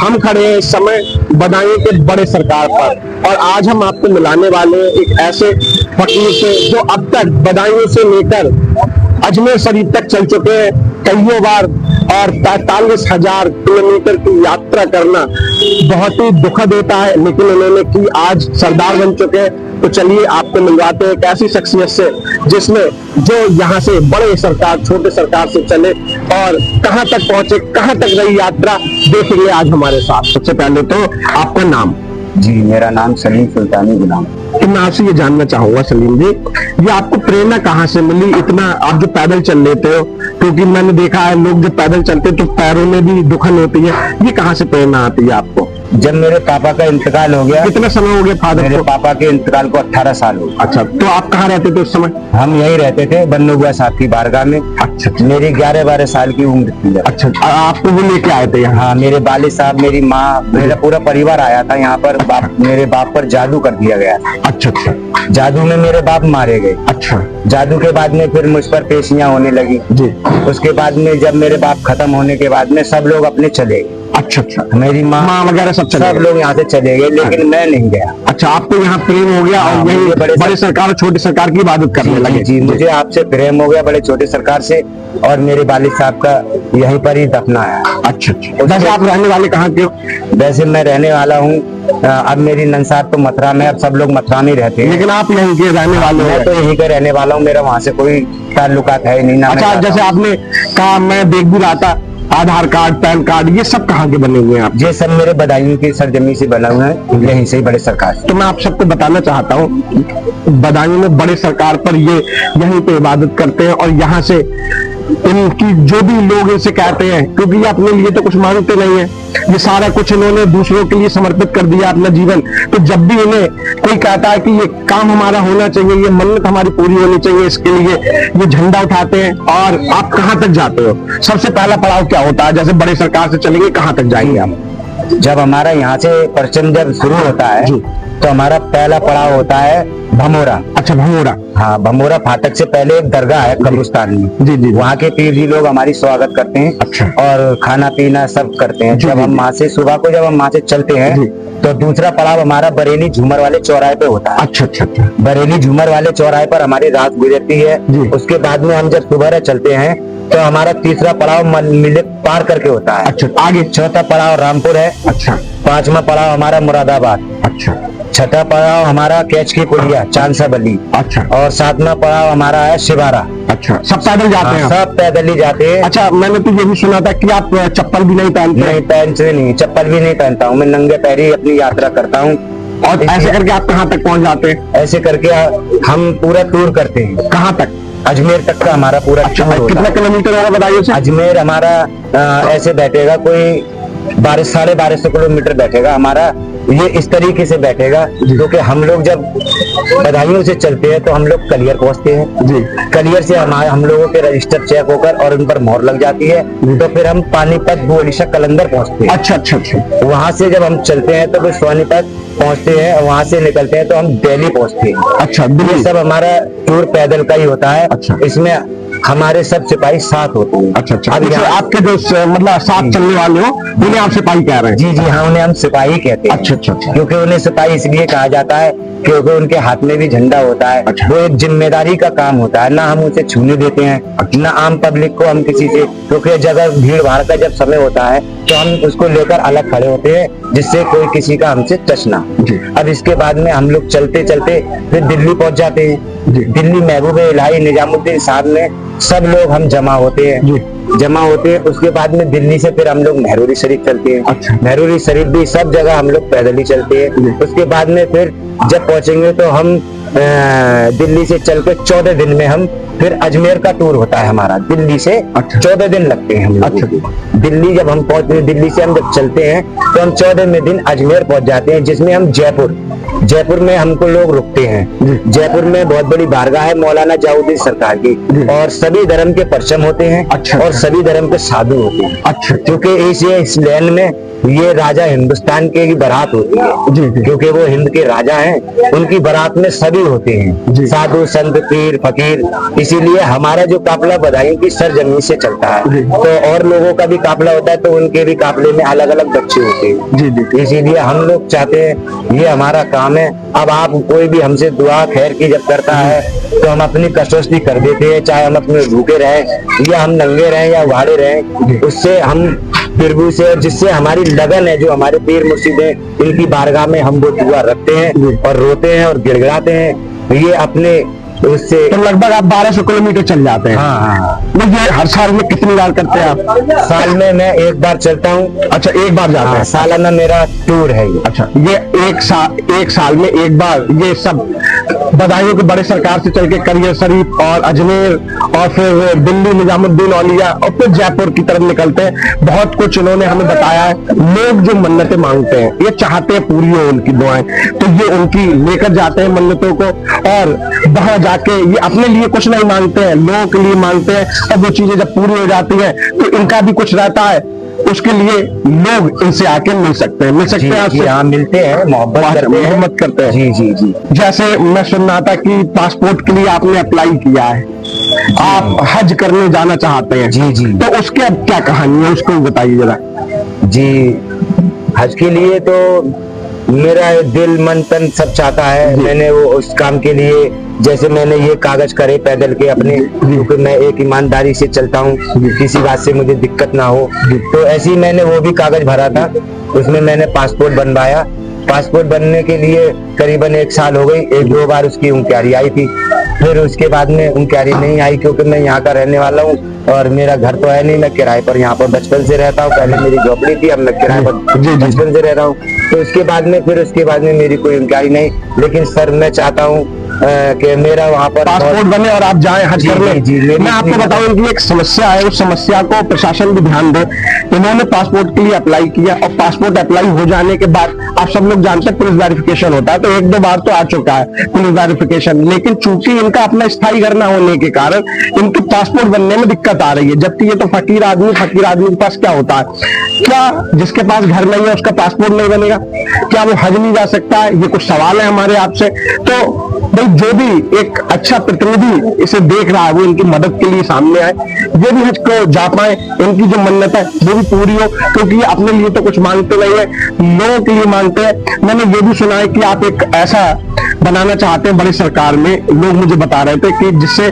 हम खड़े हैं इस समय बदायूं के बड़े सरकार पर, और आज हम आपको मिलाने वाले हैं एक ऐसे फकीर से जो अब तक बदायूं से लेकर अजमेर शरीफ तक चल चुके हैं कईयों बार, और 43,000 किलोमीटर की यात्रा करना बहुत ही दुखद होता है, लेकिन उन्होंने की आज सरदार बन चुके हैं। तो चलिए आपको मिलवाते हैं एक ऐसी शख्सियत से जिसने जो यहाँ से बड़े सरकार छोटे सरकार से चले और कहां तक पहुंचे, कहां तक रही यात्रा, देखेंगे आज हमारे साथ। सबसे पहले तो आपका नाम? जी, मेरा नाम सलीम सुल्तानी गुलाम। तो मैं आपसे ये जानना चाहूंगा सलीम जी, ये आपको प्रेरणा कहाँ से मिली? इतना आप जो पैदल चल लेते हो, क्योंकि मैंने देखा है लोग जब पैदल चलते हैं तो पैरों में भी दुखन होती है, ये कहाँ से प्रेरणा आती है आपको? जब मेरे पापा का इंतकाल हो गया। कितना समय हो गया फादर मेरे को? पापा के इंतकाल को 18 साल हो गए। अच्छा, तो आप कहाँ रहते थे उस समय? हम यहीं रहते थे बन्नुआ साहब की बारगाह में। अच्छा, मेरी 11-12 साल की उम्र थी। अच्छा, आपको वो लेके आए थे यहाँ? हाँ, मेरे वालिद साहब, मेरी माँ, मेरा पूरा परिवार आया था यहाँ पर। मेरे बाप पर जादू कर दिया गया। अच्छा अच्छा, जादू में मेरे बाप मारे गए। अच्छा, जादू के बाद में फिर मुझ पर पेशियां होने लगी जी। उसके बाद में जब मेरे बाप खत्म होने के बाद में सब लोग अपने चले गए। अच्छा अच्छा, मेरी माँ वगैरह सब लोग यहाँ से चले गए, लेकिन मैं नहीं गया। अच्छा, आपको यहाँ प्रेम हो गया और यही बड़े सरकार और छोटे सरकार की इबादत करने लगे? जी, मुझे आपसे प्रेम हो गया बड़े छोटे सरकार से, और मेरे वालिद साहब का यहीं पर ही दफना है। अच्छा अच्छा, वैसे आप रहने वाले कहाँ के हो? वैसे मैं रहने वाला हूँ, अब मेरी नंसार तो मथुरा में, अब सब लोग मथुरा में रहते हैं, लेकिन आप यहीं के रहने वाले हो? मैं तो यहीं का रहने वाला हूँ, मेरा वहाँ से कोई ताल्लुकात है नहीं ना। अच्छा, जैसे आपने कहा, मैं देख भी रहा था, आधार कार्ड, पैन कार्ड, ये सब कहाँ के बने हुए हैं आप? ये सब मेरे बदायूं की सरजमी से बना हुआ है, यहीं से ही बड़े सरकार। तो मैं आप सबको बताना चाहता हूँ, बदायूं में बड़े सरकार पर ये यहीं पे इबादत करते हैं, और यहाँ से इनकी जो भी लोग इनसे कहते हैं, क्योंकि ये अपने लिए तो कुछ मांगते नहीं है, ये सारा कुछ इन्होंने दूसरों के लिए समर्पित कर दिया अपना जीवन। तो जब भी इन्हें कोई कहता है कि ये काम हमारा होना चाहिए, ये मन्नत हमारी पूरी होनी चाहिए, इसके लिए ये झंडा उठाते हैं। और आप कहाँ तक जाते हो? सबसे पहला पड़ाव क्या होता है? जैसे बड़े सरकार से चलेंगे, कहाँ तक जाएंगे आप? जब हमारा यहाँ से परचम जब शुरू होता है तो हमारा पहला पड़ाव होता है भमोरा। अच्छा, भमोरा। हाँ, भमोरा फाटक से पहले एक दरगाह है कब्रिस्तान में। जी जी, वहाँ के पीर जी लोग हमारी स्वागत करते हैं। अच्छा, और खाना पीना सब करते हैं। जब हम वहाँ से सुबह को जब हम वहाँ से चलते हैं तो दूसरा पड़ाव हमारा बरेली झूमर वाले चौराहे पे होता है। अच्छा अच्छा, बरेली झूमर वाले चौराहे पर हमारी रात गुजरती है। उसके बाद में हम जब सुबह चलते हैं तो हमारा तीसरा पड़ाव मिले पार करके होता है। अच्छा, आगे चौथा पड़ाव रामपुर है। अच्छा, पांचवा पड़ाव हमारा मुरादाबाद। अच्छा, छठा पड़ाव हमारा कैच की पुलिया चांसा बली। अच्छा, और सातवां पड़ाव हमारा है शिवारा। अच्छा, सब पैदल जाते हैं? सब पैदल ही जाते हैं। अच्छा, मैंने तो ये भी सुना था कि आप चप्पल भी नहीं पहनते? नहीं, पहनते नहीं, चप्पल भी नहीं पहनता हूँ, मैं नंगे पैर ही अपनी यात्रा करता हूँ। और ऐसे करके आप कहाँ तक पहुँच जाते हैं? ऐसे करके हम पूरा टूर करते हैं। कहाँ तक? अजमेर तक का हमारा पूरा टूर होता है। कितना किलोमीटर होगा बताइए? अजमेर हमारा ऐसे बैठेगा कोई 1200-1250 किलोमीटर बैठेगा हमारा। ये इस तरीके से बैठेगा क्योंकि हम लोग जब बदायूं से चलते हैं तो हम लोग कलियर पहुंचते हैं जी। कलियर से हम लोगों के रजिस्टर चेक होकर और उन पर मोहर लग जाती है, तो फिर हम पानीपत बुअलिशा कलंदर पहुंचते हैं। अच्छा अच्छा अच्छा, वहां से जब हम चलते हैं तो फिर सोनीपत पहुंचते हैं, और वहां से निकलते हैं तो हम दिल्ली पहुंचते हैं। अच्छा, ये सब हमारा टूर पैदल का ही होता है। अच्छा, इसमें हमारे सब सिपाही साथ होते हैं। अच्छा अच्छा, अब आपके जो मतलब साथ चलने वाले हो उन्हें आप सिपाही कह रहे हैं? जी जी हाँ, उन्हें हम सिपाही कहते हैं। अच्छा अच्छा अच्छा, क्योंकि उन्हें सिपाही इसलिए कहा जाता है क्योंकि उनके हाथ में भी झंडा होता है। अच्छा, वो एक जिम्मेदारी का काम होता है, ना हम उसे छूने देते हैं। अच्छा, ना आम पब्लिक को हम किसी से, क्योंकि जगह भीड़ भाड़ का जब समय होता है तो हम उसको लेकर अलग खड़े होते हैं जिससे कोई किसी का हमसे टच ना। अब इसके बाद में हम लोग चलते चलते फिर दिल्ली पहुंच जाते हैं। दिल्ली महबूब इलाही निजामुद्दीन साहब में सब लोग हम जमा होते हैं। उसके बाद में दिल्ली से फिर हम लोग महरूरी शरीफ चलते हैं। अच्छा, महरूरी शरीफ भी सब जगह हम लोग पैदल ही चलते हैं। उसके बाद में फिर जब पहुंचेंगे तो हम दिल्ली से चल के 14 दिन में हम फिर अजमेर का टूर होता है हमारा। दिल्ली से 14 दिन लगते हैं हम लोग। अच्छा, दिल्ली जब हम पहुंचते हैं, दिल्ली से हम जब चलते हैं तो हम 14वें दिन अजमेर पहुंच जाते हैं, जिसमें हम जयपुर जयपुर में हमको लोग रुकते हैं। जयपुर में बहुत बड़ी बारगाह है मौलाना जाउद्दीन सरकार की, और सभी धर्म के परचम होते हैं। अच्छा। और सभी धर्म के साधु होते हैं। अच्छा। क्योंकि इस लैंड में ये राजा हिंदुस्तान के ही बारात होती है। जी। क्योंकि वो हिंद के राजा हैं, उनकी बारात में सभी होते हैं, साधु संत पीर फकीर। इसीलिए हमारा जो काफिला बदायूं की सरजमीन से चलता है, तो और लोगों का भी काफिला होता है, तो उनके भी काफिले में अलग अलग बच्चे होते हैं। जी। इसीलिए हम लोग चाहते हैं, ये हमारा काम है। अब आप कोई भी हमसे दुआ खैर की जब करता है, तो हम अपनी कष्टोस्ती कर देते हैं, चाहे हम अपने भूखे रहें या हम नंगे रहें या वाड़े रहें। उससे हम प्रभु से, जिससे हमारी लगन है, जो हमारे पीर मुर्शिद हैं, इनकी बारगाह में हम वो दुआ रखते हैं और रोते हैं और गिड़गिड़ाते हैं। ये अपने उससे तो लगभग आप 1200 किलोमीटर चल जाते हैं। हाँ। ये हर साल में कितनी बार करते हैं आप? साल में मैं एक बार चलता हूँ। अच्छा, एक बार जाते हैं। सालाना मेरा टूर है ये। अच्छा, ये एक साल में एक बार ये सब बदायूं के बड़े सरकार से चल के करियर शरीफ और अजमेर और फिर दिल्ली निजामुद्दीन औलिया और फिर जयपुर की तरफ निकलते हैं। बहुत कुछ इन्होंने हमें बताया है। लोग जो मन्नतें मांगते हैं, ये चाहते हैं पूरी हो उनकी दुआएं, तो ये उनकी लेकर जाते हैं मन्नतों को, और वहां जाके ये अपने लिए कुछ नहीं मांगते हैं, लोगों के लिए मांगते हैं। और वो चीजें जब पूरी हो जाती हैं, तो इनका भी कुछ रहता है, उसके लिए लोग इनसे आके मिल सकते हैं जी, हाँ, मिलते हैं, मोहब्बत करते हैं। जी। जैसे मैं सुन रहा था कि पासपोर्ट के लिए आपने अप्लाई किया है, आप हज करने जाना चाहते हैं। जी। तो उसके अब क्या कहानी है, उसको बताइए जरा। जी, हज के लिए तो मेरा दिल मन तन सब चाहता है। मैंने वो उस काम के लिए, जैसे मैंने ये कागज करे पैदल के अपने, क्योंकि मैं एक ईमानदारी से चलता हूँ, किसी बात से मुझे दिक्कत ना हो, तो ऐसे ही मैंने वो भी कागज भरा था। उसमें मैंने पासपोर्ट बनवाया। पासपोर्ट बनने के लिए करीबन 1 साल हो गई। 1-2 बार उसकी इंक्वायरी आई थी, फिर उसके बाद में इंक्वायरी नहीं आई, क्योंकि मैं यहाँ का रहने वाला हूँ और मेरा घर तो है नहीं, मैं किराए पर यहाँ पर बचपन से रहता हूँ। पहले मेरी झोपड़ी थी, अब मैं किराए पर बचपन से रह रहा हूँ। तो उसके बाद में मेरी कोई इंक्वायरी नहीं। लेकिन सर, मैं चाहता हूँ कि मेरा वहाँ पर पासपोर्ट बने और आप जाएं हज करने। मैं आपको बताऊं, इनकी एक समस्या है, उस समस्या को प्रशासन भी ध्यान दे। इन्होंने पासपोर्ट के लिए अप्लाई किया, और पासपोर्ट अप्लाई हो जाने के बाद आप सब लोग जानते हैं पुलिस वेरिफिकेशन होता है, तो 1-2 बार तो आ चुका है पुलिस वेरिफिकेशन। लेकिन चूंकि इनका अपना स्थायी घर न होने के कारण इनके पासपोर्ट बनने में दिक्कत आ रही है। जबकि ये तो फकीर आदमी के पास क्या होता है? क्या जिसके पास घर नहीं है उसका पासपोर्ट नहीं बनेगा? क्या वो हज नहीं जा सकता है? ये कुछ सवाल है हमारे आपसे। तो भाई, जो भी एक अच्छा प्रतिनिधि इसे देख रहा है, वो इनकी मदद के लिए सामने आए, ये भी हज को जा पाए, इनकी जो मन्नत है वो भी पूरी हो। क्योंकि ये अपने लिए तो कुछ मांगते नहीं है, लोगों के लिए मांगते हैं। मैंने ये भी सुना है कि आप एक ऐसा बनाना चाहते हैं बड़ी सरकार में, लोग मुझे बता रहे थे, कि जिससे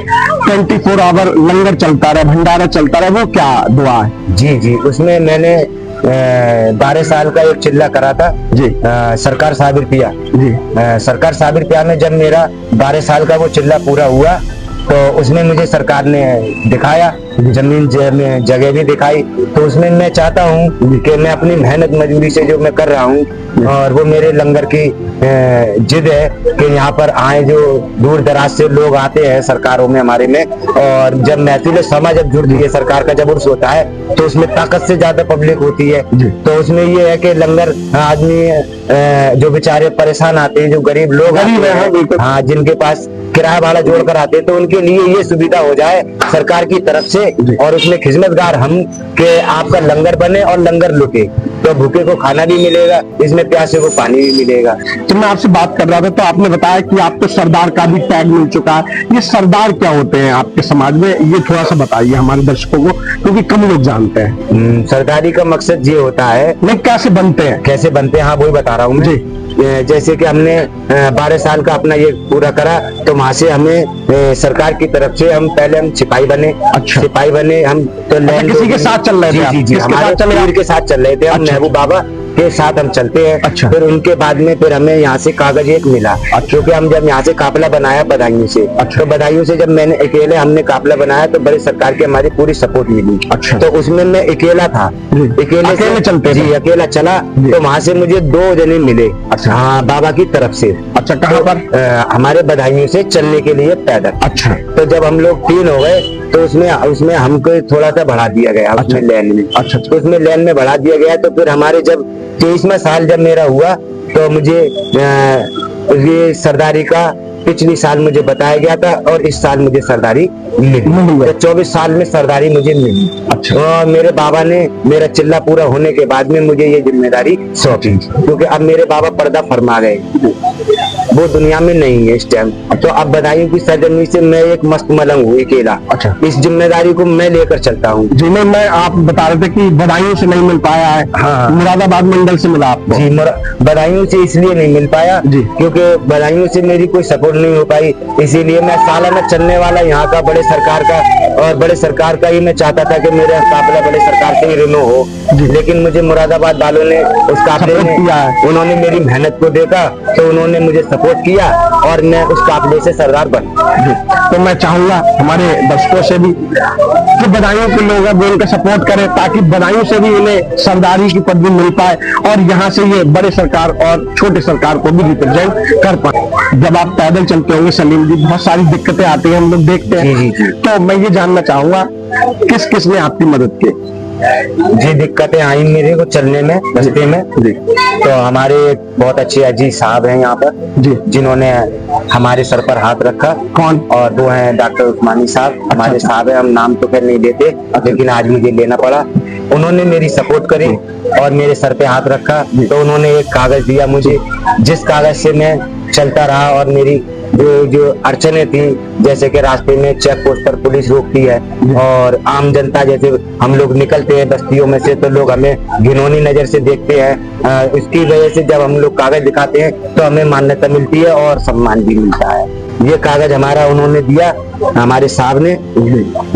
24 आवर लंगर चलता रहे, भंडारा चलता रहे। वो क्या दुआ है? जी, उसमें मैंने 12 साल का एक चिल्ला करा था जी। सरकार साबिर पिया जी। सरकार साबिर पिया में जब मेरा 12 साल का वो चिल्ला पूरा हुआ, तो उसमें मुझे सरकार ने दिखाया, जमीन जगह भी दिखाई। तो उसमें मैं चाहता हूँ कि मैं अपनी मेहनत मजदूरी से जो मैं कर रहा हूँ, और वो मेरे लंगर की जिद है कि यहाँ पर आए, जो दूर दराज से लोग आते हैं सरकारों में हमारे में, और जब महफिल समा जब जुड़ती है, सरकार का जब उर्स होता है, तो उसमें ताकत से ज्यादा पब्लिक होती है। तो उसमें ये है कि लंगर आदमी जो बेचारे परेशान आते हैं, जो गरीब लोग हाँ, जिनके पास किराया भाड़ा जोड़कर आते हैं, तो उनके लिए ये सुविधा हो जाए सरकार की तरफ से, और उसमें खिदमतगार हम के आपका लंगर बने और लंगर लुटे, तो भूखे को खाना भी मिलेगा, इसमें प्यासे को पानी भी मिलेगा। तो मैं आपसे बात कर रहा था, तो आपने बताया कि आपको सरदार का भी टैग मिल चुका है। ये सरदार क्या होते हैं आपके समाज में, ये थोड़ा सा बताइए हमारे दर्शकों को, क्योंकि कम लोग जानते हैं। सरदारी का मकसद ये होता है, नहीं, कैसे बनते हैं, हाँ वही बता रहा हूँ मैं। जैसे कि हमने 12 साल का अपना ये पूरा करा, तो वहां से हमें सरकार की तरफ से पहले हम सिपाही बने। अच्छा। सिपाही बने हम, तो किसी के साथ चल रहे थे? जी, हमारे पीर के साथ चल रहे थे हम। महबूब बाबा के साथ हम चलते हैं। अच्छा। फिर उनके बाद में फिर हमें यहाँ से कागज एक मिला, क्योंकि हम जब यहाँ से काफिला बनाया बदायूं से, तो बदायूं से जब मैंने अकेले हमने काफिला बनाया, तो बड़े सरकार की हमारी पूरी सपोर्ट मिली। अच्छा। तो उसमें मैं अकेला था, अकेले चलते जी, अकेला चला। तो वहाँ से मुझे 2 जने मिले। अच्छा। हाँ, बाबा की तरफ से। अच्छा, कहाँ पर? हमारे बदायूं से चलने के लिए पैदल। अच्छा। तो जब हम लोग 3 हो गए, तो उसमें हमको थोड़ा सा बढ़ा दिया गया। अच्छा। उसमें लैन में। अच्छा। तो उसमें लैन में बढ़ा दिया गया। तो फिर हमारे जब 23वां साल जब मेरा हुआ, तो मुझे ये सरदारी का पिछली साल मुझे बताया गया था और इस साल मुझे सरदारी मिली। तो 24 साल में सरदारी मुझे मिली। अच्छा। और मेरे बाबा ने मेरा चिल्ला पूरा होने के बाद में मुझे ये जिम्मेदारी सौंपी, क्योंकि अब मेरे बाबा पर्दा फरमा गए, वो दुनिया में नहीं है इस टाइम। तो अब बदायूं की सरजमी से मैं एक मस्त मलंग हूँ अकेला। अच्छा। इस जिम्मेदारी को मैं लेकर चलता हूँ। जिन्हें मैं आप बता रहे थे कि बदायूं से नहीं मिल पाया है। हाँ। मुरादाबाद मंडल से मिला आपको। जी, बदायूं से इसलिए नहीं मिल पाया जी। क्योंकि बदायूं से मेरी कोई सपोर्ट नहीं हो पाई, इसीलिए मैं सालाना चलने वाला यहाँ का बड़े सरकार का और बड़े सरकार का ही मैं चाहता था कि मेरा काफिला बड़े सरकार से ही रिनो हो, लेकिन मुझे मुरादाबाद वालों ने उस काफिले सपोर्ट किया है। उन्होंने मेरी मेहनत को देखा तो उन्होंने मुझे सपोर्ट किया और मैं उस काफिले से सरदार बना। जी। तो मैं चाहूंगा हमारे दर्शकों से भी जो बदायूं के लोग हैं वो उनका सपोर्ट करें, ताकि बदायूं से भी उन्हें सरदारी की पदवी मिल पाए और यहाँ से ये बड़े सरकार और छोटे सरकार को भी रिप्रेजेंट कर पाए। जब आप पैदल चलते होंगे सलीम जी, बहुत सारी दिक्कतें आती हैं, हम लोग देखते हैं। जी, जी। तो मैं ये जानना चाहूंगा किस किस ने आपकी मदद की? जी, दिक्कतें आई मेरे को चलने में, रास्ते में। जी। तो हमारे बहुत अच्छे अजीज साहब हैं यहाँ पर जी। जिन्होंने हमारे सर पर हाथ रखा। कौन? और वो हैं डॉक्टर उस्मानी साहब, हमारे साहब हैं, हम नाम तो खैर नहीं लेते, लेकिन आज मुझे लेना पड़ा। उन्होंने मेरी सपोर्ट करी और मेरे सर पे हाथ रखा। तो उन्होंने एक कागज दिया मुझे, जिस कागज से मैं चलता रहा और मेरी जो अड़चने थी, जैसे कि रास्ते में चेक पोस्ट पर पुलिस रोकती है और आम जनता, जैसे हम लोग निकलते हैं बस्तियों में से तो लोग हमें घिनौनी नजर से देखते हैं, इसकी वजह से जब हम लोग कागज दिखाते हैं तो हमें मान्यता मिलती है और सम्मान भी मिलता है। ये कागज हमारा उन्होंने दिया, हमारे साहब ने,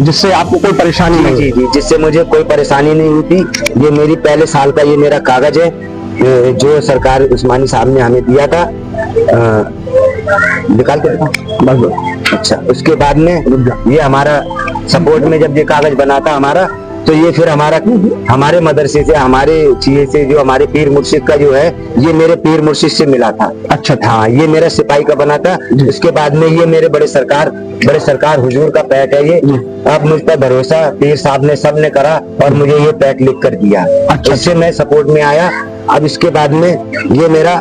जिससे आपको कोई परेशानी नहीं? जी जी, जिससे मुझे कोई परेशानी नहीं होती। ये मेरी पहले साल का ये मेरा कागज है जो सरकार उस्मानी साहब ने हमें दिया था। निकाल के बस। अच्छा, उसके बाद में ये हमारा सपोर्ट में जब ये कागज बना था हमारा, तो ये फिर हमारे मदरसे से, हमारे चीज से, जो हमारे पीर मुर्शिद का जो है, ये मेरे पीर मुर्शिद से मिला था। अच्छा। हाँ, ये मेरा सिपाही का बना था। उसके बाद में ये मेरे बड़े सरकार हुजूर का पैक है ये। अब मुझ पर भरोसा पीर साहब ने सब ने करा और मुझे ये पैक लिख कर दिया। अच्छा। इससे मैं सपोर्ट में आया। अब इसके बाद में ये मेरा,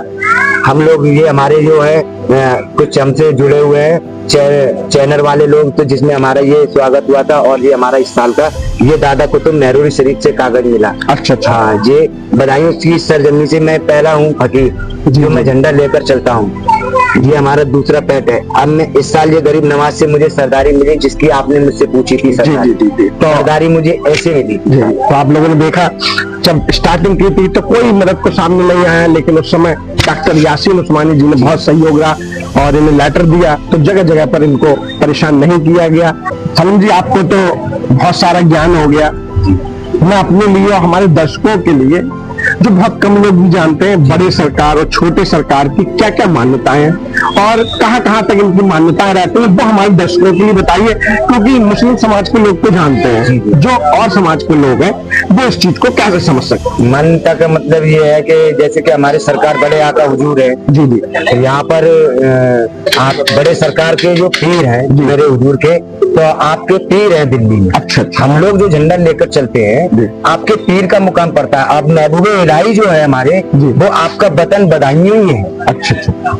हम लोग, ये हमारे जो है कुछ हमसे जुड़े हुए हैं चैनल वाले लोग, तो जिसमें हमारा ये स्वागत हुआ था और ये हमारा इस साल का ये दादा कुतुब मेहरूरी शरीफ से कागज मिला। अच्छा। हाँ, ये बदायूं की सरजमी से मैं पहला हूँ फकीर जो मैं झंडा लेकर चलता हूँ। ये हमारा दूसरा पैट है। अब मैं इस साल ये गरीब नवाज से मुझे सरदारी मिली, जिसकी आपने मुझसे पूछी थी सरदारी। तो सरदारी मुझे ऐसे मिली। तो आप लोगों ने देखा जब स्टार्टिंग की थी तो कोई मदद को सामने नहीं आया, लेकिन उस समय डॉक्टर यासीन उस्मानी जी ने बहुत सहयोग रहा और इन्हें लेटर दिया, तो जगह जगह पर इनको परेशान नहीं किया गया। सलीम जी, आपको तो बहुत सारा ज्ञान हो गया। मैं अपने लिए और हमारे दर्शकों के लिए, जो बहुत कम लोग भी जानते हैं, बड़े सरकार और छोटे सरकार की क्या क्या मान्यताएं हैं और कहां कहां तक इनकी मान्यताएं रहती हैं, वो हमारे दर्शकों के लिए बताइए, क्योंकि मुस्लिम समाज के लोग तो जानते हैं, जो और समाज के लोग हैं वो इस चीज को कैसे समझ सकते हैं? मान्यता का मतलब ये है कि जैसे कि हमारे सरकार बड़े आका हुजूर है। जी जी। तो यहाँ पर आप बड़े सरकार के जो पीर हैं मेरे हुजूर के, तो आपके पीर हैं दिल्ली में। अच्छा। हम लोग जो झंडा लेकर चलते हैं, आपके पीर का मुकाम पड़ता है। आप महबूबे इलाही जो है हमारे, वो आपका वतन बदायूं ही है। अच्छा।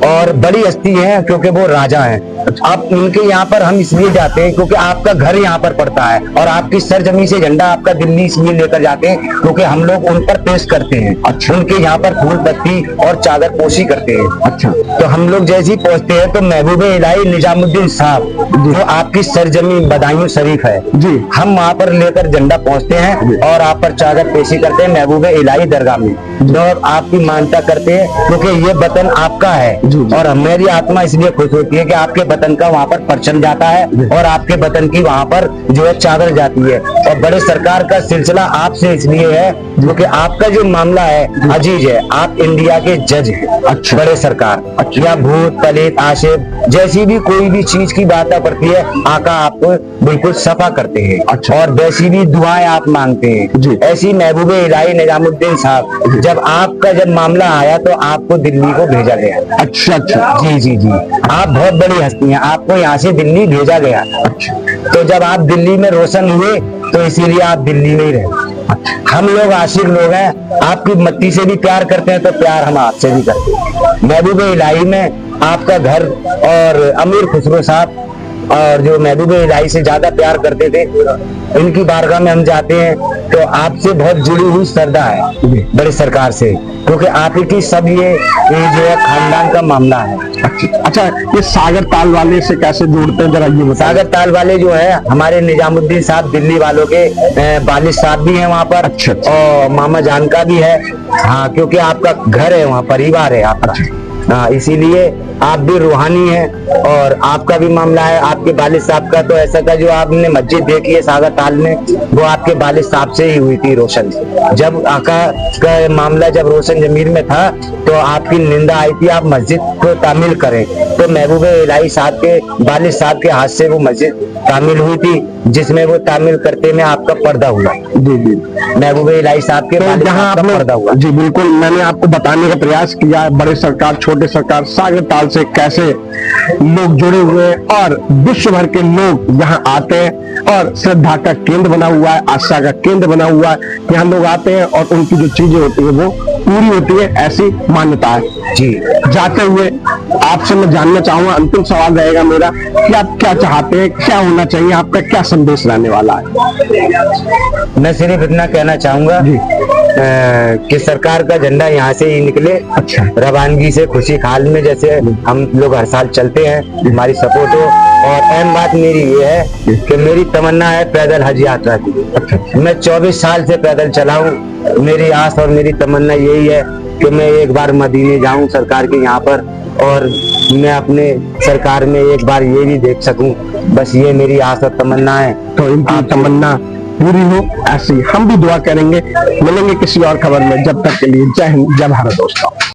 और बड़ी हस्ती है क्योंकि वो राजा हैं। आप उनके यहाँ पर हम इसलिए जाते हैं क्योंकि आपका घर यहाँ पर पड़ता है और आपकी सरजमी से झंडा आपका दिल्ली इसलिए लेकर जाते हैं क्योंकि हम लोग उन पर पेश करते हैं। अच्छा। उनके यहाँ पर फूल पत्ती और चादर पोशी करते हैं। अच्छा। तो हम लोग जैसे ही पहुँचते हैं तो महबूबे इलाही निजामुद्दीन साहब जो आपकी सरजमी बदायूं शरीफ है जी, हम वहाँ पर लेकर झंडा पहुँचते हैं और आप पर चादर पेशी करते हैं महबूबे इलाही दरगाह में, और आपकी मानता करते हैं क्योंकि ये वतन आपका है। और मेरी आत्मा इसलिए खुश होती है कि आपके वतन का वहाँ पर परचम जाता है और आपके वतन की वहाँ पर जो है चादर जाती है। और बड़े सरकार का सिलसिला आपसे इसलिए है क्योंकि आपका जो मामला है अजीज है, आप इंडिया के जज हैं। अच्छा। बड़े सरकार या भूत पलित आशिक जैसी भी कोई भी चीज की बात पड़ती है, आका आपको बिल्कुल सफा करते हैं। अच्छा। और वैसी भी दुआएं आप मांगते हैं। ऐसी महबूबे इलाही निजामुद्दीन साहब, जब आपका जब मामला आया तो आपको दिल्ली को भेजा गया। अच्छा। जी जी जी, आप बहुत बड़ी हस्ती हैं, आपको यहाँ से दिल्ली भेजा गया। अच्छा। तो जब आप दिल्ली में रोशन हुए तो इसीलिए आप दिल्ली में ही रहे। हम लोग आशिक लोग हैं, आपकी मत्ती से भी प्यार करते हैं तो प्यार हम आपसे भी करते हैं। महबूब इलाही में आपका घर और अमीर खुसरो साहब और जो महबूब इलाही से ज्यादा प्यार करते थे, इनकी बारगाह में हम जाते हैं तो आपसे बहुत जुड़ी हुई श्रद्धा है बड़े सरकार से, क्योंकि आप ही की सब ये जो है खानदान का मामला है। अच्छा, ये सागर ताल वाले से कैसे जोड़ते हैं जरा ये बताइए। सागर ताल वाले जो है हमारे निजामुद्दीन साहब दिल्ली वालों के वालिद साहब भी हैं वहाँ पर। अच्छा। और मामा जान का भी है। हाँ, क्योंकि आपका घर है वहाँ, परिवार है आपका। हाँ, इसीलिए आप भी रूहानी हैं और आपका भी मामला है। आपके वालिद साहब का तो ऐसा था, जो आपने मस्जिद देखी है सागर ताल में, वो आपके वालिद साहब से ही हुई थी, रोशन। जब आका का मामला जब रोशन जमीर में था तो आपकी निंदा आई थी आप मस्जिद को तामील करें, तो महबूब इलाही साहब के वालिद साहब के हाथ से वो मस्जिद तामील हुई थी, जिसमें वो तामील करते में आपका पर्दा हुआ। जी जी, महबूब इलाही साहब के वालिद जहाँ साहब का पर्दा हुआ। जी बिल्कुल, मैंने आपको बताने का प्रयास किया है बड़े सरकार छोटे सरकार सागर ताल से कैसे लोग जुड़े हुए हैं और विश्व भर के लोग यहाँ आते हैं और श्रद्धा का केंद्र बना हुआ है, आस्था का केंद्र बना हुआ है। यहाँ लोग आते हैं और उनकी जो चीजें होती है वो पूरी होती है, ऐसी मान्यता है। जी, जाते हुए आपसे मैं जानना चाहूंगा, अंतिम सवाल रहेगा मेरा कि आप क्या चाहते हैं, क्या होना चाहिए, आपका क्या संदेश रहने वाला है। मैं सिर्फ इतना कहना चाहूंगा कि सरकार का झंडा यहाँ से ही निकले। अच्छा, रवानगी से, खुशी खाल में, जैसे हम लोग हर साल चलते हैं, हमारी सपोर्ट हो। और अहम बात मेरी ये है कि मेरी तमन्ना है पैदल हज यात्रा की। मैं 24 साल से पैदल चला हूँ। मेरी आस और मेरी तमन्ना यही है कि मैं एक बार मदीने जाऊं सरकार के यहाँ पर, और मैं अपने सरकार में एक बार ये भी देख सकूं। बस ये मेरी आस और तमन्ना है। तो इनकी तमन्ना पूरी हो, ऐसी हम भी दुआ करेंगे। मिलेंगे किसी और खबर में, जब तक के लिए जय हिंद, जय भारत दोस्तों।